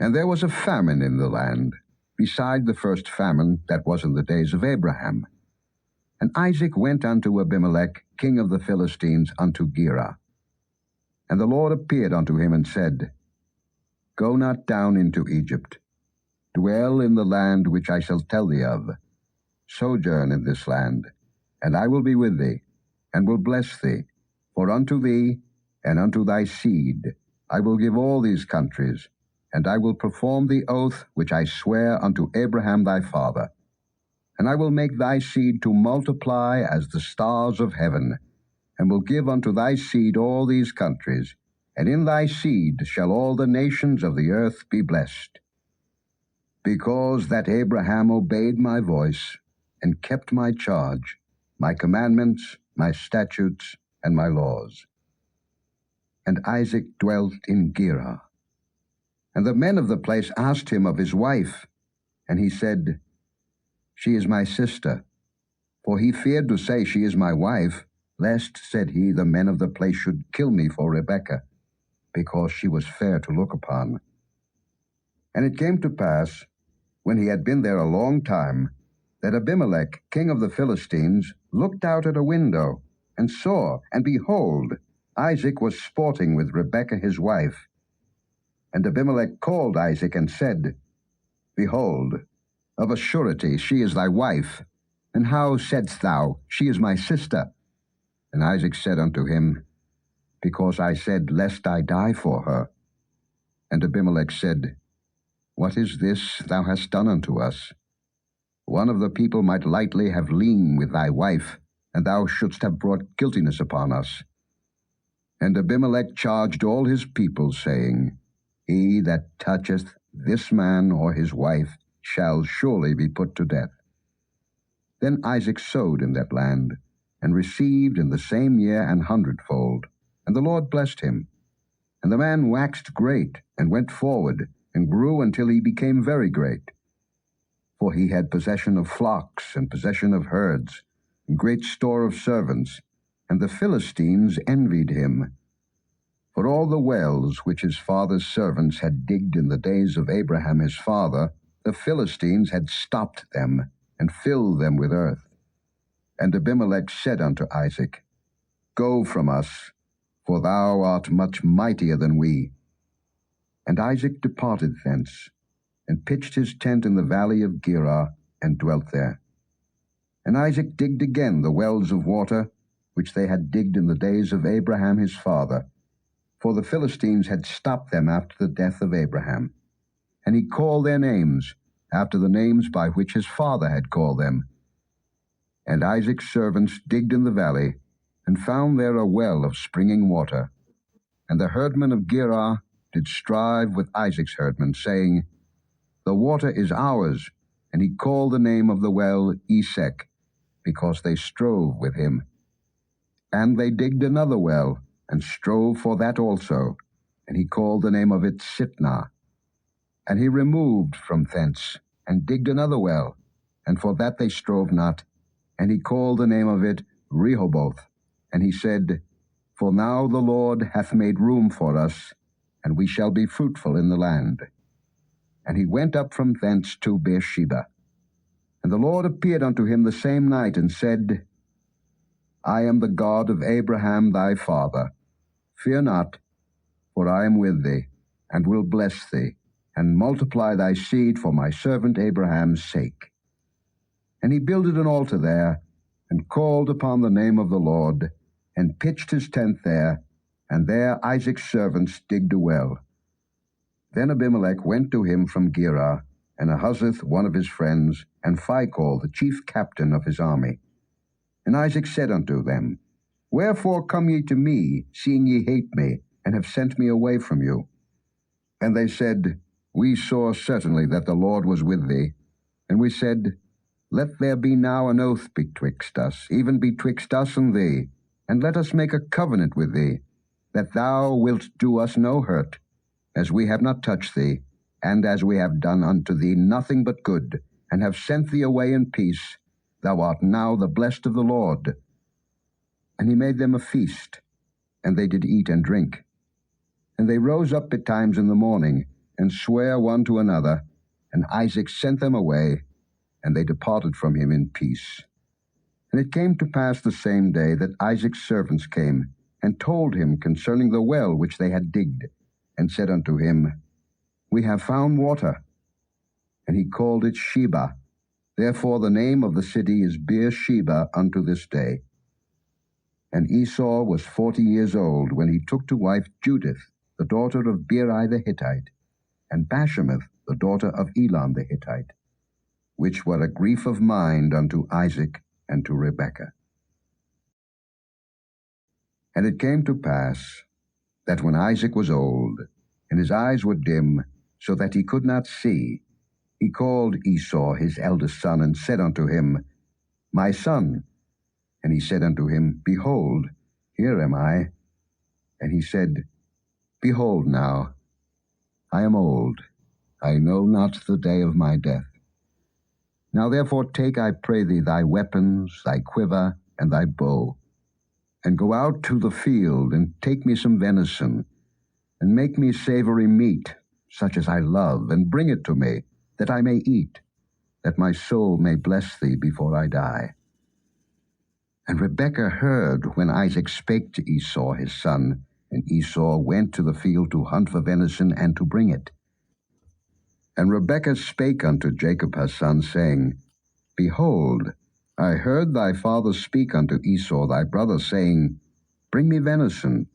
And there was a famine in the land, beside the first famine that was in the days of Abraham. And Isaac went unto Abimelech, king of the Philistines, unto Gerar. And the Lord appeared unto him and said, Go not down into Egypt. Dwell in the land which I shall tell thee of. Sojourn in this land, and I will be with thee, and will bless thee. For unto thee and unto thy seed I will give all these countries, and I will perform the oath which I swear unto Abraham thy father. And I will make thy seed to multiply as the stars of heaven, and will give unto thy seed all these countries, and in thy seed shall all the nations of the earth be blessed. Because that Abraham obeyed my voice, and kept my charge, my commandments, my statutes, and my laws. And Isaac dwelt in Gerar. And the men of the place asked him of his wife, and he said, She is my sister. For he feared to say, She is my wife, lest, said he, the men of the place should kill me for Rebekah, because she was fair to look upon. And it came to pass, when he had been there a long time, that Abimelech, king of the Philistines, looked out at a window, and saw, and behold, Isaac was sporting with Rebekah his wife. And Abimelech called Isaac and said, Behold, of a surety she is thy wife. And how saidst thou, She is my sister? And Isaac said unto him, Because I said, Lest I die for her. And Abimelech said, What is this thou hast done unto us? One of the people might lightly have lain with thy wife, and thou shouldst have brought guiltiness upon us. And Abimelech charged all his people, saying, He that toucheth this man or his wife shall surely be put to death. Then Isaac sowed in that land, and received in the same year an hundredfold. And the Lord blessed him. And the man waxed great, and went forward, and grew until he became very great. For he had possession of flocks, and possession of herds, and great store of servants, and the Philistines envied him. For all the wells which his father's servants had digged in the days of Abraham his father, the Philistines had stopped them, and filled them with earth. And Abimelech said unto Isaac, Go from us, for thou art much mightier than we. And Isaac departed thence, and pitched his tent in the valley of Gerar, and dwelt there. And Isaac digged again the wells of water, which they had digged in the days of Abraham his father, for the Philistines had stopped them after the death of Abraham. And he called their names, after the names by which his father had called them. And Isaac's servants digged in the valley, and found there a well of springing water. And the herdmen of Gerar did strive with Isaac's herdmen, saying, The water is ours. And he called the name of the well Esek, because they strove with him. And they digged another well, and strove for that also, and he called the name of it Sitnah. And he removed from thence, and digged another well, and for that they strove not, and he called the name of it Rehoboth. And he said, For now the Lord hath made room for us, and we shall be fruitful in the land. And he went up from thence to Beersheba. And the Lord appeared unto him the same night, and said, I am the God of Abraham thy father. Fear not, for I am with thee, and will bless thee, and multiply thy seed for my servant Abraham's sake. And he builded an altar there, and called upon the name of the Lord, and pitched his tent there, and there Isaac's servants digged a well. Then Abimelech went to him from Gerar, and Ahuzzath one of his friends, and Phicol the chief captain of his army. And Isaac said unto them, Wherefore come ye to me, seeing ye hate me, and have sent me away from you? And they said, We saw certainly that the Lord was with thee. And we said, Let there be now an oath betwixt us, even betwixt us and thee, and let us make a covenant with thee, that thou wilt do us no hurt, as we have not touched thee, and as we have done unto thee nothing but good, and have sent thee away in peace. Thou art now the blessed of the Lord. And he made them a feast, and they did eat and drink. And they rose up betimes in the morning, and sware one to another, and Isaac sent them away, and they departed from him in peace. And it came to pass the same day that Isaac's servants came, and told him concerning the well which they had digged, and said unto him, We have found water. And he called it Sheba. Therefore the name of the city is Beersheba unto this day. And Esau was 40 years old when he took to wife Judith, the daughter of Beeri the Hittite, and Bashemath, the daughter of Elon the Hittite, which were a grief of mind unto Isaac and to Rebekah. And it came to pass that when Isaac was old, and his eyes were dim, so that he could not see, he called Esau his eldest son, and said unto him, My son. And he said unto him, Behold, here am I. And he said, Behold now, I am old, I know not the day of my death. Now therefore take, I pray thee, thy weapons, thy quiver, and thy bow, and go out to the field, and take me some venison, and make me savory meat, such as I love, and bring it to me, that I may eat, that my soul may bless thee before I die. And Rebekah heard when Isaac spake to Esau his son, and Esau went to the field to hunt for venison, and to bring it. And Rebekah spake unto Jacob her son, saying, Behold, I heard thy father speak unto Esau thy brother, saying, Bring me venison,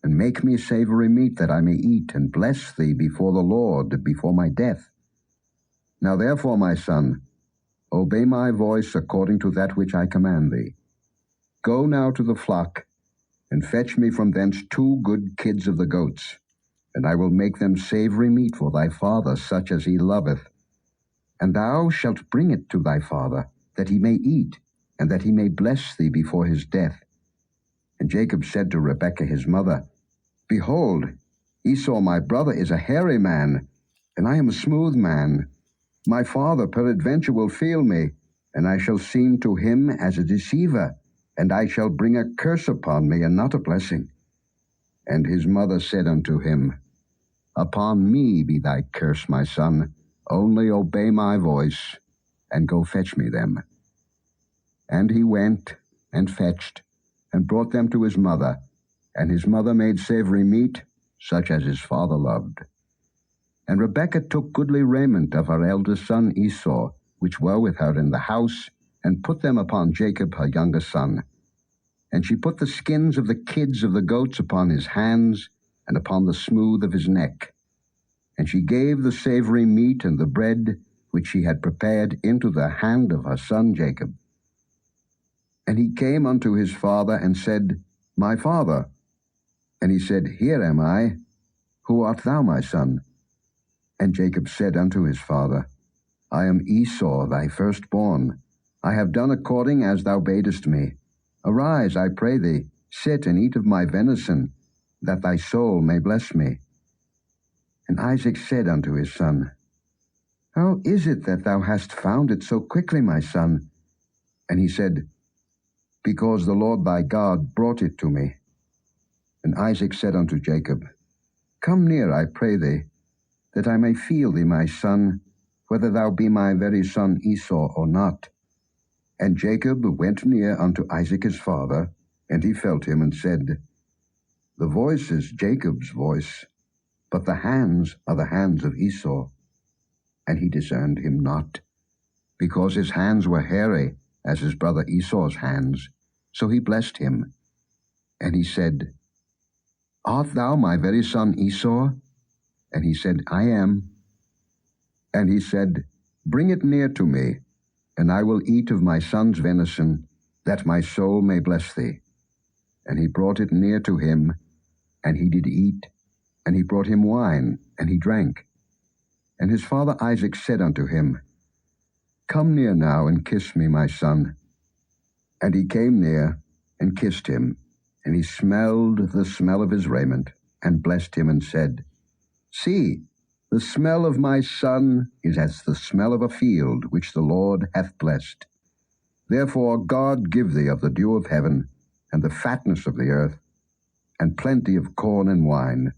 and make me savory meat, that I may eat, and bless thee before the Lord, before my death. Now therefore, my son, obey my voice according to that which I command thee. Go now to the flock, and fetch me from thence 2 good kids of the goats, and I will make them savory meat for thy father, such as he loveth. And thou shalt bring it to thy father, that he may eat, and that he may bless thee before his death. And Jacob said to Rebekah his mother, Behold, Esau my brother is a hairy man, and I am a smooth man. My father peradventure will feel me, and I shall seem to him as a deceiver, and I shall bring a curse upon me, and not a blessing. And his mother said unto him, Upon me be thy curse, my son, only obey my voice, and go fetch me them. And he went, and fetched, and brought them to his mother, and his mother made savory meat, such as his father loved. And Rebekah took goodly raiment of her eldest son Esau, which were with her in the house, and put them upon Jacob her younger son. And she put the skins of the kids of the goats upon his hands, and upon the smooth of his neck. And she gave the savory meat and the bread which she had prepared into the hand of her son Jacob. And he came unto his father, and said, My father. And he said, Here am I. Who art thou, my son? And Jacob said unto his father, I am Esau, thy firstborn. I have done according as thou badest me. Arise, I pray thee, sit and eat of my venison, that thy soul may bless me. And Isaac said unto his son, How is it that thou hast found it so quickly, my son? And he said, Because the Lord thy God brought it to me. And Isaac said unto Jacob, Come near, I pray thee, that I may feel thee, my son, whether thou be my very son Esau or not. And Jacob went near unto Isaac his father, and he felt him, and said, The voice is Jacob's voice, but the hands are the hands of Esau. And he discerned him not, because his hands were hairy, as his brother Esau's hands. So he blessed him. And he said, Art thou my very son Esau? And he said, I am. And he said, Bring it near to me, and I will eat of my son's venison, that my soul may bless thee. And he brought it near to him, and he did eat, and he brought him wine, and he drank. And his father Isaac said unto him, Come near now, and kiss me, my son. And he came near, and kissed him, and he smelled the smell of his raiment, and blessed him, and said, See, the smell of my son is as the smell of a field which the Lord hath blessed. Therefore God give thee of the dew of heaven, and the fatness of the earth, and plenty of corn and wine.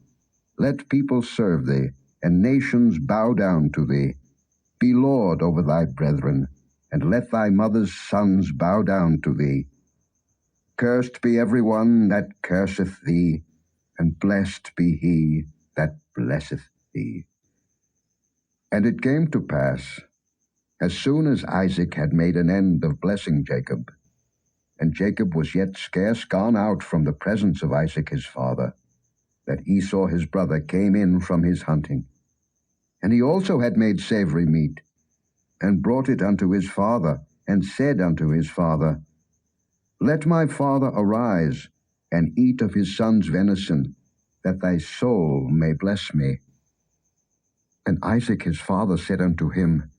Let people serve thee, and nations bow down to thee. Be Lord over thy brethren, and let thy mother's sons bow down to thee. Cursed be every one that curseth thee, and blessed be he that blesseth thee. And it came to pass, as soon as Isaac had made an end of blessing Jacob, and Jacob was yet scarce gone out from the presence of Isaac his father, that Esau his brother came in from his hunting. And he also had made savory meat, and brought it unto his father, and said unto his father, Let my father arise, and eat of his son's venison, that thy soul may bless me. And Isaac his father said unto him,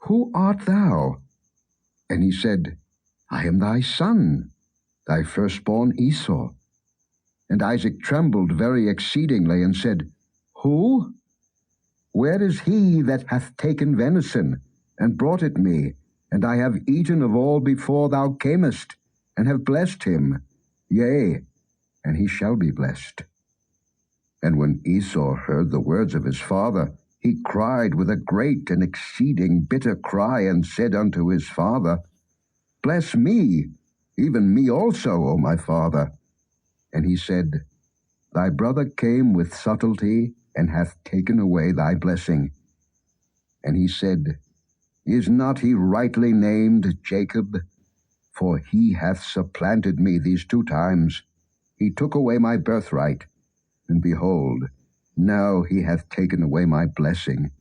Who art thou? And he said, I am thy son, thy firstborn Esau. And Isaac trembled very exceedingly, and said, Who? Where is he that hath taken venison, and brought it me? And I have eaten of all before thou camest, and have blessed him. Yea, and he shall be blessed. And when Esau heard the words of his father, he cried with a great and exceeding bitter cry, and said unto his father, Bless me, even me also, O my father. And he said, Thy brother came with subtlety, and hath taken away thy blessing. And he said, Is not he rightly named Jacob? For he hath supplanted me these 2 times. He took away my birthright, and behold, now he hath taken away my blessing.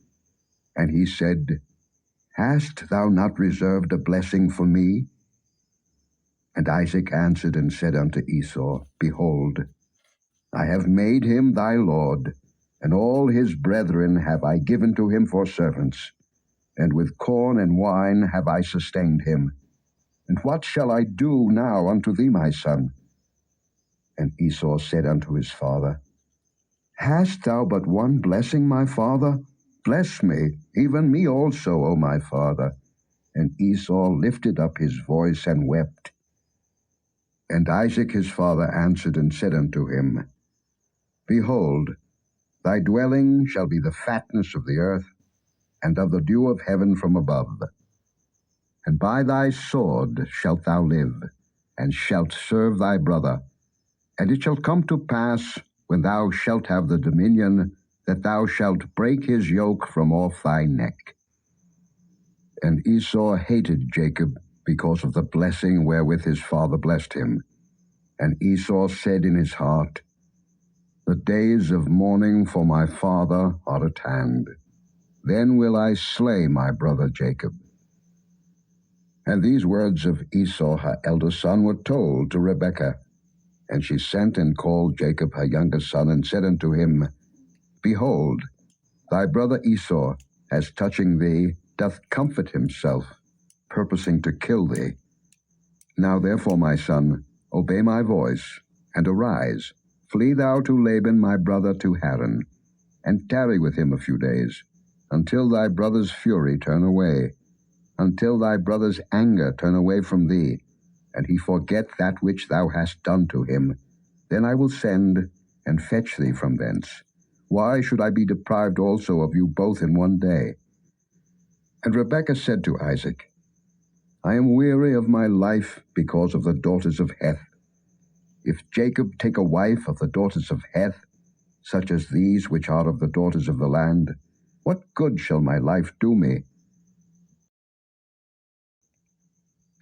And he said, Hast thou not reserved a blessing for me? And Isaac answered and said unto Esau, Behold, I have made him thy lord, and all his brethren have I given to him for servants, and with corn and wine have I sustained him. And what shall I do now unto thee, my son? And Esau said unto his father, Hast thou but one blessing, my father? Bless me, even me also, O my father. And Esau lifted up his voice and wept. And Isaac his father answered and said unto him, Behold, thy dwelling shall be the fatness of the earth, and of the dew of heaven from above. And by thy sword shalt thou live, and shalt serve thy brother. And it shall come to pass, when thou shalt have the dominion, that thou shalt break his yoke from off thy neck. And Esau hated Jacob because of the blessing wherewith his father blessed him. And Esau said in his heart, The days of mourning for my father are at hand. Then will I slay my brother Jacob. And these words of Esau her elder son were told to Rebekah. And she sent and called Jacob her younger son, and said unto him, Behold, thy brother Esau, as touching thee, doth comfort himself, purposing to kill thee. Now therefore, my son, obey my voice, and arise, flee thou to Laban my brother to Haran, and tarry with him a few days, until thy brother's fury turn away, until thy brother's anger turn away from thee, and he forget that which thou hast done to him. Then I will send and fetch thee from thence. Why should I be deprived also of you both in one day? And Rebekah said to Isaac, I am weary of my life because of the daughters of Heth. If Jacob take a wife of the daughters of Heth, such as these which are of the daughters of the land, what good shall my life do me?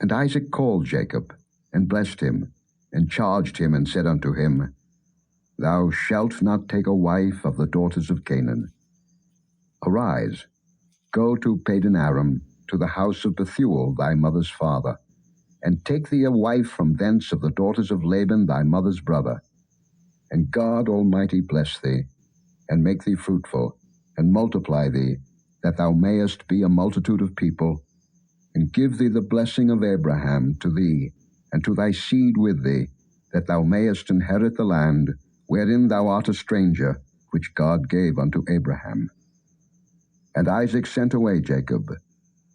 And Isaac called Jacob, and blessed him, and charged him, and said unto him, Thou shalt not take a wife of the daughters of Canaan. Arise, go to Padan Aram, to the house of Bethuel thy mother's father, and take thee a wife from thence of the daughters of Laban thy mother's brother. And God Almighty bless thee, and make thee fruitful, and multiply thee, that thou mayest be a multitude of people, and give thee the blessing of Abraham to thee, and to thy seed with thee, that thou mayest inherit the land, wherein thou art a stranger, which God gave unto Abraham. And Isaac sent away Jacob,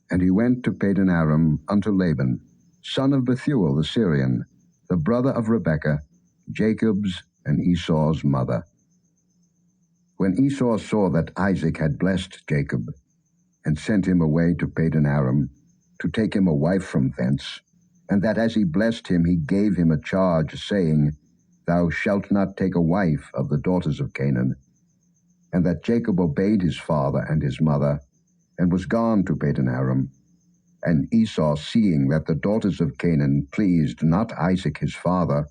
and he went to Padan Aram unto Laban, son of Bethuel the Syrian, the brother of Rebekah, Jacob's and Esau's mother. When Esau saw that Isaac had blessed Jacob, and sent him away to Padan Aram, to take him a wife from thence, and that as he blessed him he gave him a charge, saying, Thou shalt not take a wife of the daughters of Canaan, and that Jacob obeyed his father and his mother, and was gone to Padan Aram. And Esau, seeing that the daughters of Canaan pleased not Isaac his father,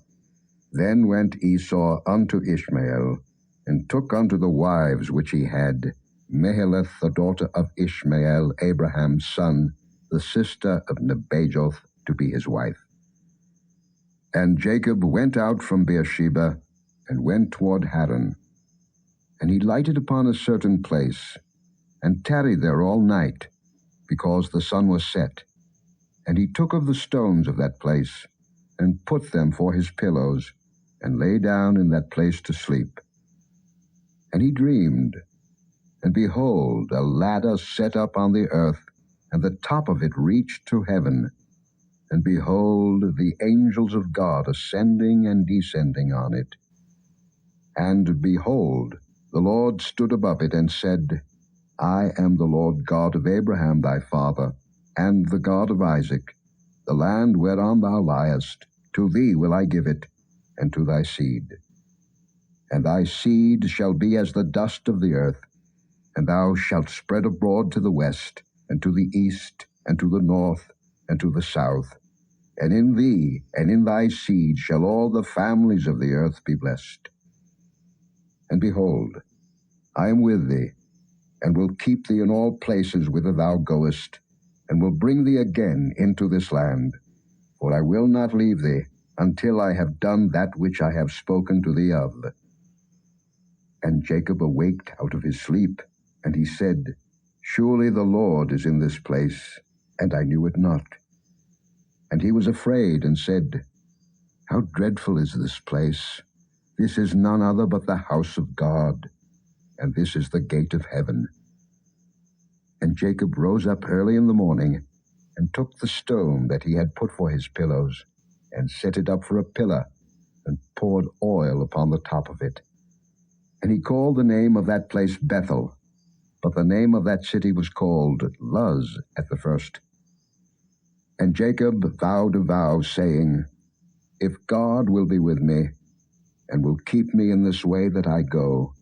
then went Esau unto Ishmael, and took unto the wives which he had Mahalath the daughter of Ishmael, Abraham's son, the sister of Nebajoth, to be his wife. And Jacob went out from Beersheba, and went toward Haran. And he lighted upon a certain place, and tarried there all night, because the sun was set. And he took of the stones of that place, and put them for his pillows, and lay down in that place to sleep. And he dreamed, and behold, a ladder set up on the earth, and the top of it reached to heaven. And behold, the angels of God ascending and descending on it. And behold, the Lord stood above it, and said, I am the Lord God of Abraham thy father, and the God of Isaac. The land whereon thou liest, to thee will I give it, and to thy seed. And thy seed shall be as the dust of the earth, and thou shalt spread abroad to the west, and to the east, and to the north, and to the south. And in thee and in thy seed shall all the families of the earth be blessed. And behold, I am with thee, and will keep thee in all places whither thou goest, and will bring thee again into this land. For I will not leave thee, until I have done that which I have spoken to thee of. And Jacob awaked out of his sleep, and he said, Surely the Lord is in this place, and I knew it not. And he was afraid, and said, How dreadful is this place! This is none other but the house of God, and this is the gate of heaven. And Jacob rose up early in the morning, and took the stone that he had put for his pillows, and set it up for a pillar, and poured oil upon the top of it. And he called the name of that place Bethel, but the name of that city was called Luz at the first. And Jacob vowed a vow, saying, If God will be with me, and will keep me in this way that I go,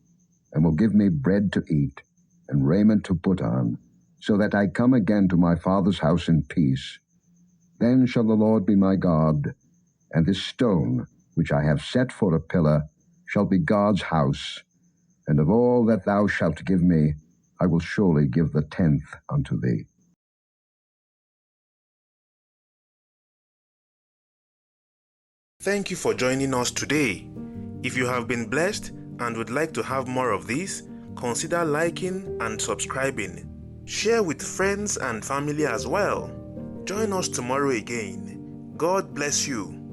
and will give me bread to eat, and raiment to put on, so that I come again to my father's house in peace, then shall the Lord be my God, and this stone, which I have set for a pillar, shall be God's house, and of all that thou shalt give me, I will surely give the 10th unto thee. Thank you for joining us today. If you have been blessed and would like to have more of these, consider liking and subscribing. Share with friends and family as well. Join us tomorrow again. God bless you.